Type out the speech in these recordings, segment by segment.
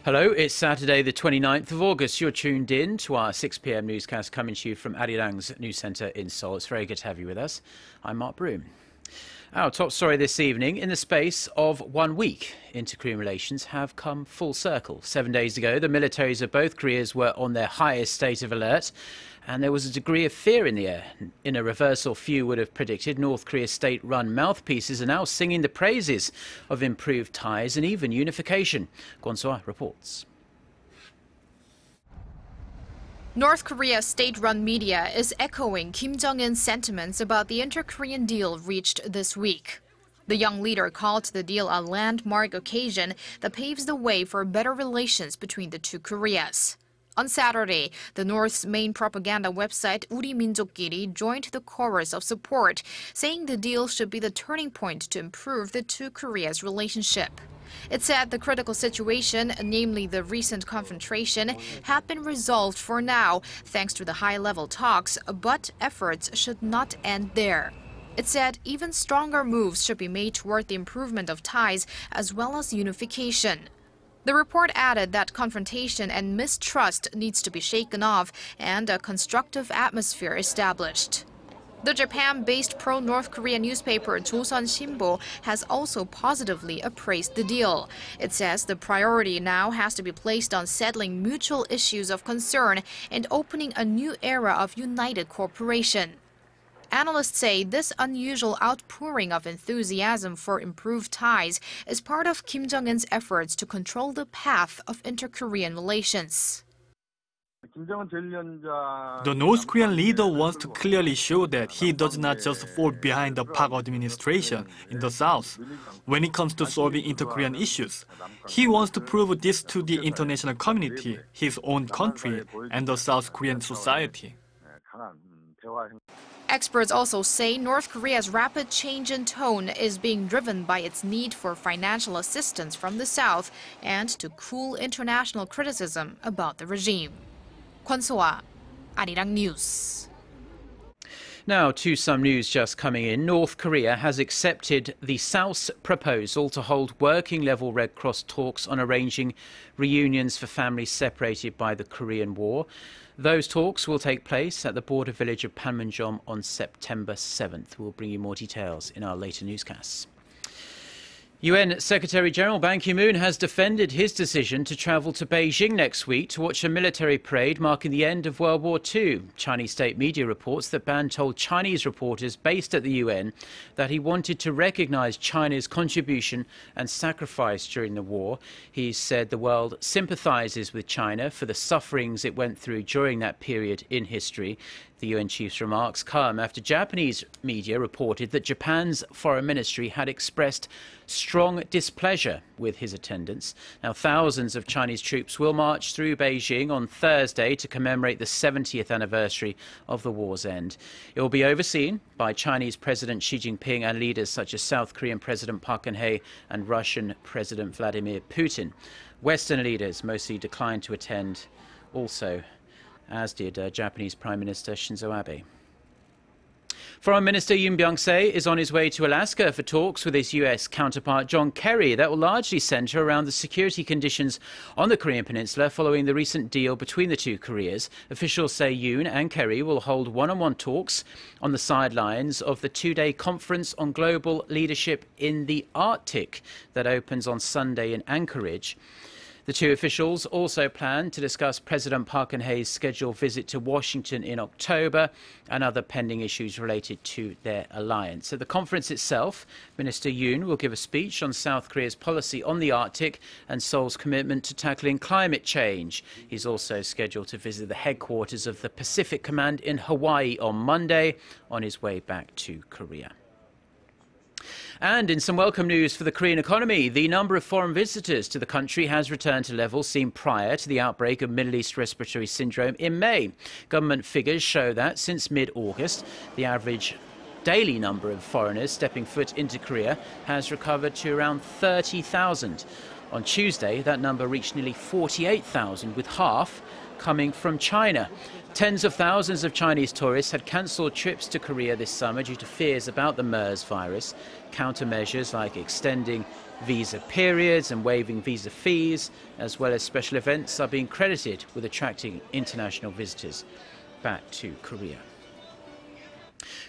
Hello, it's Saturday the 29th of August. You're tuned in to our 6 p.m. newscast coming to you from Arirang's news centre in Seoul. It's very good to have you with us. I'm Mark Broome. Our top story this evening: in the space of 1 week, inter-Korean relations have come full circle. 7 days ago, the militaries of both Koreas were on their highest state of alert, and there was a degree of fear in the air. In a reversal few would have predicted, North Korea's state-run mouthpieces are now singing the praises of improved ties and even unification. Kwon Soa reports. North Korea's state-run media is echoing Kim Jong-un's sentiments about the inter-Korean deal reached this week. The young leader called the deal a landmark occasion that paves the way for better relations between the two Koreas. On Saturday, the North's main propaganda website 우리 민족끼리 joined the chorus of support, saying the deal should be the turning point to improve the two Koreas' relationship. It said the critical situation, namely the recent confrontation, had been resolved for now, thanks to the high-level talks, but efforts should not end there. It said even stronger moves should be made toward the improvement of ties as well as unification. The report added that confrontation and mistrust needs to be shaken off and a constructive atmosphere established. The Japan-based pro-North Korea newspaper Joseon Shinbo has also positively appraised the deal. It says the priority now has to be placed on settling mutual issues of concern and opening a new era of united cooperation. Analysts say this unusual outpouring of enthusiasm for improved ties is part of Kim Jong-un's efforts to control the path of inter-Korean relations. The North Korean leader wants to clearly show that he does not just fall behind the Park administration in the South when it comes to solving inter-Korean issues. He wants to prove this to the international community, his own country, and the South Korean society. Experts also say North Korea's rapid change in tone is being driven by its need for financial assistance from the South and to cool international criticism about the regime. Kwon Soa, Arirang News. Now to some news just coming in. North Korea has accepted the South's proposal to hold working-level Red Cross talks on arranging reunions for families separated by the Korean War. Those talks will take place at the border village of Panmunjom on September 7th. We'll bring you more details in our later newscasts. UN Secretary-General Ban Kimoon has defended his decision to travel to Beijing next week to watch a military parade marking the end of World War II. Chinese state media reports that Ban told Chinese reporters based at the UN that he wanted to recognize China's contribution and sacrifice during the war. He said the world sympathizes with China for the sufferings it went through during that period in history. The UN chief's remarks come after Japanese media reported that Japan's foreign ministry had expressed strong displeasure with his attendance. Now, thousands of Chinese troops will march through Beijing on Thursday to commemorate the 70th anniversary of the war's end. It will be overseen by Chinese President Xi Jinping and leaders such as South Korean President Park Geun-hye and Russian President Vladimir Putin. Western leaders mostly declined to attend also, as did Japanese Prime Minister Shinzo Abe. Foreign Minister Byungse is on his way to Alaska for talks with his US counterpart John Kerry that will largely centre around the security conditions on the Korean peninsula following the recent deal between the two Koreas. Officials say Yoon and Kerry will hold one-on-one talks on the sidelines of the two-day conference on global leadership in the Arctic that opens on Sunday in Anchorage. The two officials also plan to discuss President Park Geun-hye's scheduled visit to Washington in October and other pending issues related to their alliance. At the conference itself, Minister Yoon will give a speech on South Korea's policy on the Arctic and Seoul's commitment to tackling climate change. He's also scheduled to visit the headquarters of the Pacific Command in Hawaii on Monday on his way back to Korea. And in some welcome news for the Korean economy, the number of foreign visitors to the country has returned to levels seen prior to the outbreak of Middle East respiratory syndrome in May. Government figures show that since mid-August, the average daily number of foreigners stepping foot into Korea has recovered to around 30,000. On Tuesday, that number reached nearly 48,000, with half coming from China. Tens of thousands of Chinese tourists had cancelled trips to Korea this summer due to fears about the MERS virus. Countermeasures like extending visa periods and waiving visa fees, as well as special events, are being credited with attracting international visitors back to Korea.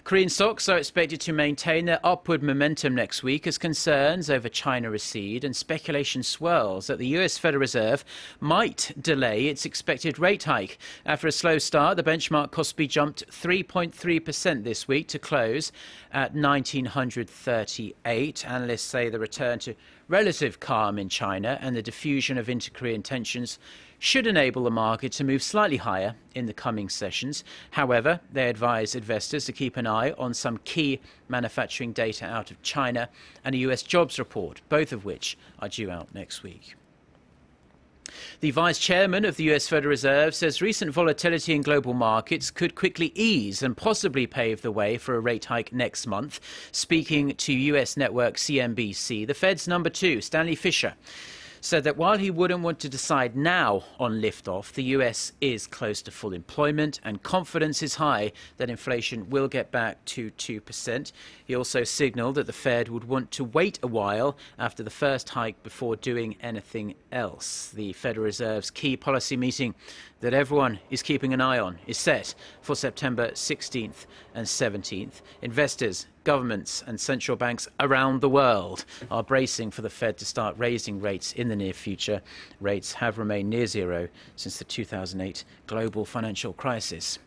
Korean stocks are expected to maintain their upward momentum next week as concerns over China recede and speculation swirls that the US Federal Reserve might delay its expected rate hike. After a slow start, the benchmark Kospi jumped 3.3% this week to close at 1938. Analysts say the return to relative calm in China and the diffusion of inter-Korean tensions should enable the market to move slightly higher in the coming sessions. However, they advise investors to keep an eye on some key manufacturing data out of China and a US jobs report, both of which are due out next week. The vice chairman of the US Federal Reserve says recent volatility in global markets could quickly ease and possibly pave the way for a rate hike next month. Speaking to US network CNBC, the Fed's number 2, Stanley Fischer, said that while he wouldn't want to decide now on liftoff, the US is close to full employment and confidence is high that inflation will get back to 2%. He also signaled that the Fed would want to wait a while after the first hike before doing anything else. The Federal Reserve's key policy meeting that everyone is keeping an eye on is set for September 16th and 17th. Investors, governments and central banks around the world are bracing for the Fed to start raising rates in the near future. Rates have remained near zero since the 2008 global financial crisis.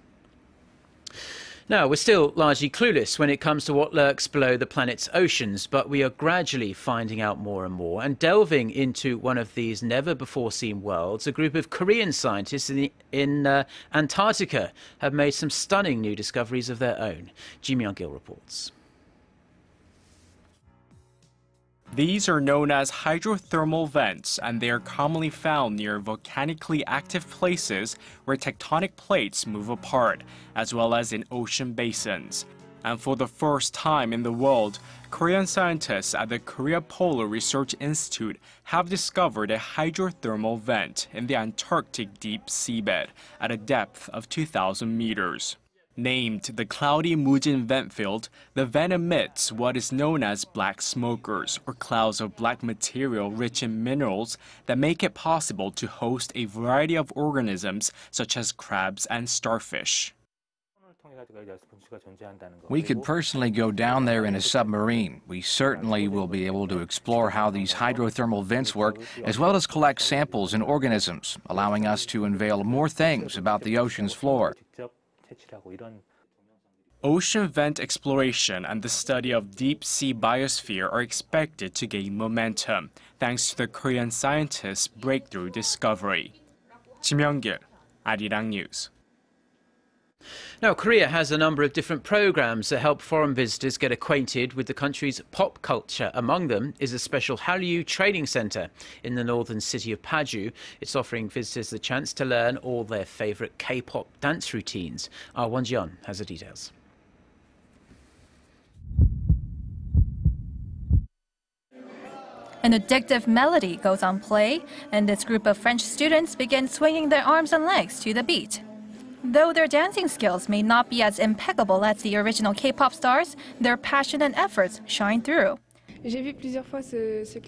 Now, we're still largely clueless when it comes to what lurks below the planet's oceans, but we are gradually finding out more and more. And delving into one of these never-before-seen worlds, a group of Korean scientists in Antarctica have made some stunning new discoveries of their own. Ji Myung-gil reports. These are known as hydrothermal vents, and they are commonly found near volcanically active places where tectonic plates move apart, as well as in ocean basins. And for the first time in the world, Korean scientists at the Korea Polar Research Institute have discovered a hydrothermal vent in the Antarctic deep seabed at a depth of 2,000 meters. Named the Cloudy Mujin vent field, the vent emits what is known as black smokers, or clouds of black material rich in minerals that make it possible to host a variety of organisms such as crabs and starfish. We could personally go down there in a submarine. We certainly will be able to explore how these hydrothermal vents work, as well as collect samples and organisms, allowing us to unveil more things about the ocean's floor. Ocean vent exploration and the study of deep-sea biosphere are expected to gain momentum, thanks to the Korean scientists' breakthrough discovery. Ji Myung-gil, Arirang News. Now, Korea has a number of different programs that help foreign visitors get acquainted with the country's pop culture. Among them is a special Hallyu training center in the northern city of Paju. It's offering visitors the chance to learn all their favorite K-pop dance routines. Our Won Ji-yeon has the details. An addictive melody goes on play, and this group of French students begin swinging their arms and legs to the beat. Though their dancing skills may not be as impeccable as the original K-pop stars, their passion and efforts shine through.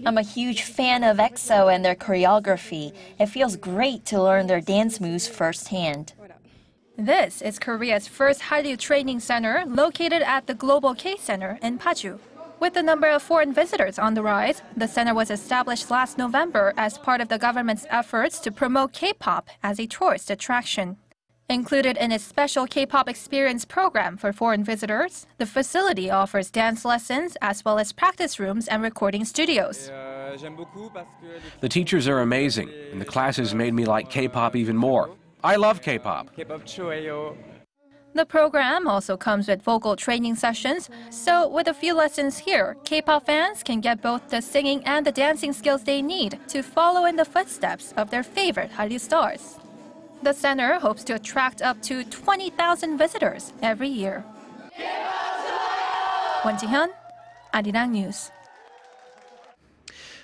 I'm a huge fan of EXO and their choreography. It feels great to learn their dance moves firsthand. This is Korea's first Hallyu training center located at the Global K Center in Paju. With the number of foreign visitors on the rise, the center was established last November as part of the government's efforts to promote K-pop as a tourist attraction. Included in its special K-pop experience program for foreign visitors, the facility offers dance lessons as well as practice rooms and recording studios. The teachers are amazing, and the classes made me like K-pop even more. I love K-pop. The program also comes with vocal training sessions, so with a few lessons here, K-pop fans can get both the singing and the dancing skills they need to follow in the footsteps of their favorite Hallyu stars. The center hopes to attract up to 20,000 visitors every year. Won Ji-yeon, Arirang News.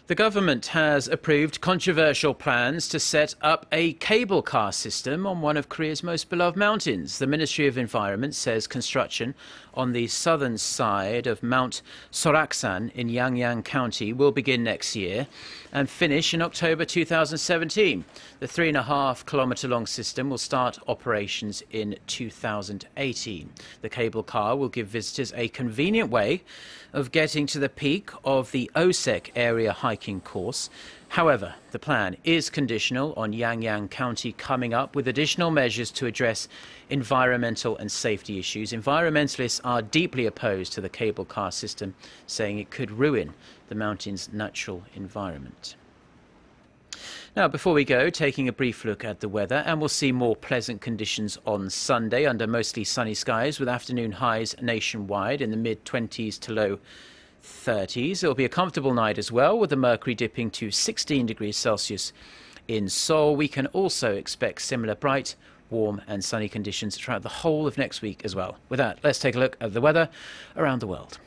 The government has approved controversial plans to set up a cable car system on one of Korea's most beloved mountains. The Ministry of Environment says construction on the southern side of Mount Soraksan in Yangyang County will begin next year and finish in October 2017. The 3.5-kilometre-long system will start operations in 2018. The cable car will give visitors a convenient way of getting to the peak of the Osek area hiking course. However, the plan is conditional on Yangyang County coming up with additional measures to address environmental and safety issues. Environmentalists are deeply opposed to the cable car system, saying it could ruin the mountain's natural environment. Now, before we go, taking a brief look at the weather, and we'll see more pleasant conditions on Sunday under mostly sunny skies with afternoon highs nationwide in the mid-20s to low 30s. It'll be a comfortable night as well, with the mercury dipping to 16 degrees Celsius in Seoul. We can also expect similar bright, warm and sunny conditions throughout the whole of next week as well. With that, let's take a look at the weather around the world.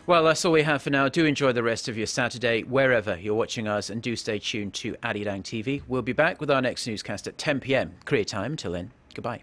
Well, that's all we have for now. Do enjoy the rest of your Saturday wherever you're watching us, and do stay tuned to Arirang TV. We'll be back with our next newscast at 10 p.m. Korea time. Till then, goodbye.